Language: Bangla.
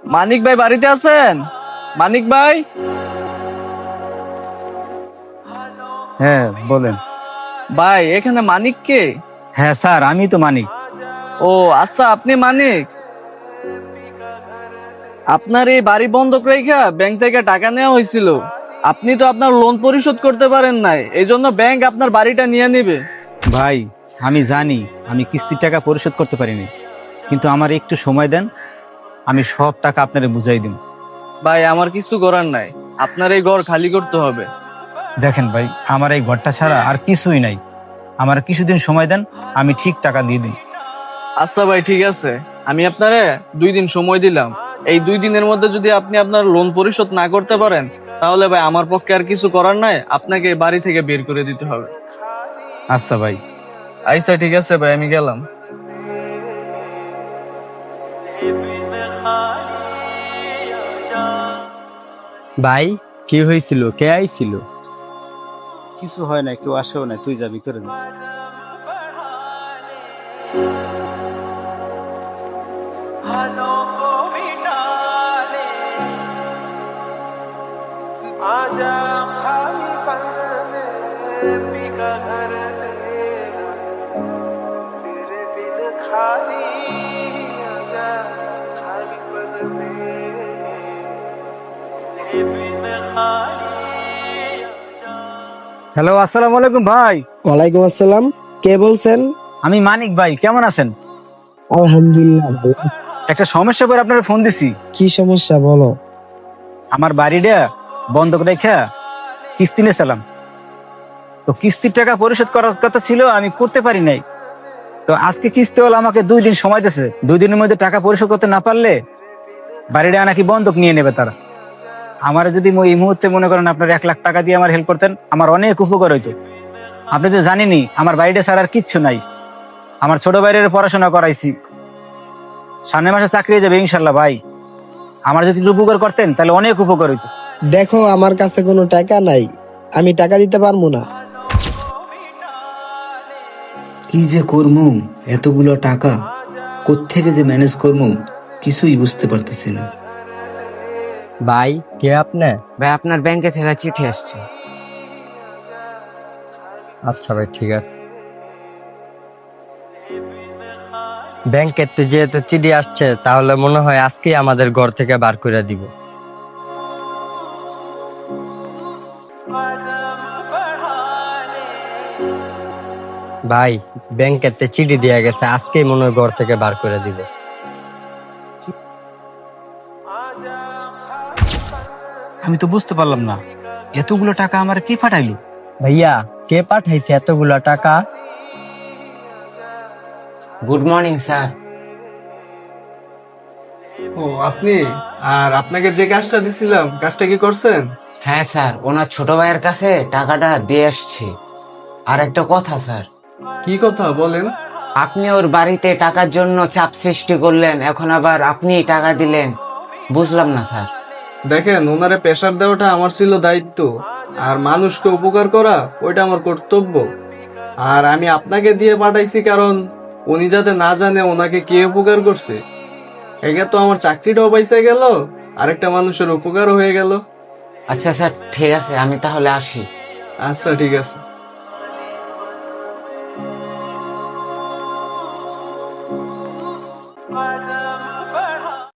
মানিক ভাই বাড়িতে আছেন? মানিক ভাই? হ্যাঁ বলেন। ভাই এখানে মানিক কে? হ্যাঁ স্যার, আমি তো মানিক। ও আচ্ছা, আপনি মানিক। আপনার এই বাড়ি বন্ধক রেখা ব্যাংক থেকে টাকা নেওয়া হয়েছিল। আপনি তো আপনার লোন পরিশোধ করতে পারেন নাই, এই জন্য ব্যাংক আপনার বাড়িটা নিয়ে নিবে। ভাই আমি জানি আমি কিস্তির টাকা পরিশোধ করতে পারিনি, কিন্তু আমার একটু সময় দেন, আমি সব টাকা আপনারে বুঝাই দিন। ভাই আমার কিছু করার নাই, আপনার এই ঘর খালি করতে হবে। দেখেন ভাই, আমার এই ঘরটা ছাড়া আর কিছুই নাই, আমার কিছুদিন সময় দেন, আমি ঠিক টাকা দিয়ে দিন। আচ্ছা ভাই ঠিক আছে, আমি আপনারে 2 দিন সময় দিলাম। এই 2 দিনের মধ্যে যদি আপনি আপনার লোন পরিশোধ না করতে পারেন, তাহলে ভাই আমার পক্ষে আর কিছু করার নাই, আপনাকে বাড়ি থেকে বের করে দিতে হবে। আচ্ছা ভাই। আচ্ছা ঠিক আছে ভাই, আমি গেলাম। ভাই কি হয়েছিল? কে আইছিল? কিছু হয় না, কেউ আসেও না, তুই যা ভিতরে যা। आजा खाली पन में बिका घर तेरा तेरे बिन खाली आजा खाली पन में तेरे बिन खाली आजा। হ্যালো, আসসালামু আলাইকুম ভাই। ওয়ালাইকুম আসসালাম। কে বলছেন? আমি মানিক ভাই, কেমন আছেন? আলহামদুলিল্লাহ ভালো। একটা সমস্যা করে আপনার ফোন দিছি। কি সমস্যা বলো? আমার বাড়িটা বন্ধক রেখা কিস্তি নিয়েছিলাম, তো কিস্তির টাকা পরিশোধ করার কথা ছিল, আমি করতে পারি নাই। তো আজকে কিস্তি হলো, আমাকে 2 দিন সময় দিয়েছে। 2 দিনের মধ্যে টাকা পরিশোধ করতে না পারলে বাড়িটা নাকি বন্ধক নিয়ে নেবে তারা। আমার যদি এই মুহূর্তে মনে করেন আপনার 1 লাখ টাকা দিয়ে আমার হেল্প করতেন, আমার অনেক উপকার হইতো। আপনি তো জানেনই আমার বাড়িটা ছাড়া আর কিচ্ছু নাই। আমার ছোট ভাইয়ের পড়াশোনা করাইছি, সামনের মাসে চাকরি হয়ে যাবে ইনশাল্লাহ। ভাই আমার যদি একটু উপকার করতেন তাহলে অনেক উপকার হইতো। দেখো আমার কাছে কোনো টাকা নাই, আমি টাকা দিতে পারবো না। কি যে করমু, এতগুলো টাকা কোত্থেকে যে ম্যানেজ করমু কিছুই বুঝতে পারতেছি না। ভাই কে আপনি? ভাই আপনার ব্যাংকে থেকে চিঠি আসছে। আচ্ছা ভাই ঠিক আছে। ব্যাংকের তো যেহেতু চিঠি আসছে, তাহলে মনে হয় আজকেই আমাদের ঘর থেকে বার করে দিব। ভাই ব্যাংকের তো চিঠি দেয়া গেছে, আজকেই মনে হয় ঘর থেকে বার করে দিব। আমি তো বুঝতে পারলাম না, এতগুলো টাকা আমার কি পাঠাইলো? ভাইয়া কে পাঠাইছে এতগুলা টাকা? Good morning sir. ও আপনি? আর আপনাকে যে কাজটা দিছিলাম, কাজটা কি করছেন? হ্যাঁ স্যার, ওনার ছোট ভাইয়ের কাছে টাকাটা দিয়ে আসছি। আর একটা কথা স্যার, কি কথা বলেন? আপনি ওর বাড়িতে টাকার জন্য চাপ সৃষ্টি করলেন, এখন আবার আপনি টাকা দিলেন, বুঝলাম না স্যার। দেখেন, ওনারে প্রেশার দেওয়াটা আমার ছিল দায়িত্ব, আর মানুষকে উপকার করা ওইটা আমার কর্তব্য। আর আমি আপনাকে দিয়ে পাঠাইছি কারণ উনি যাতে না জানে ওনাকে কে উপকার করছে। একে তো আমার চাকরিটাও পাইসা গেল, আরেকটা মানুষের উপকারও হয়ে গেল। আচ্ছা স্যার ঠিক আছে, আমি তাহলে আসি। আচ্ছা ঠিক আছে।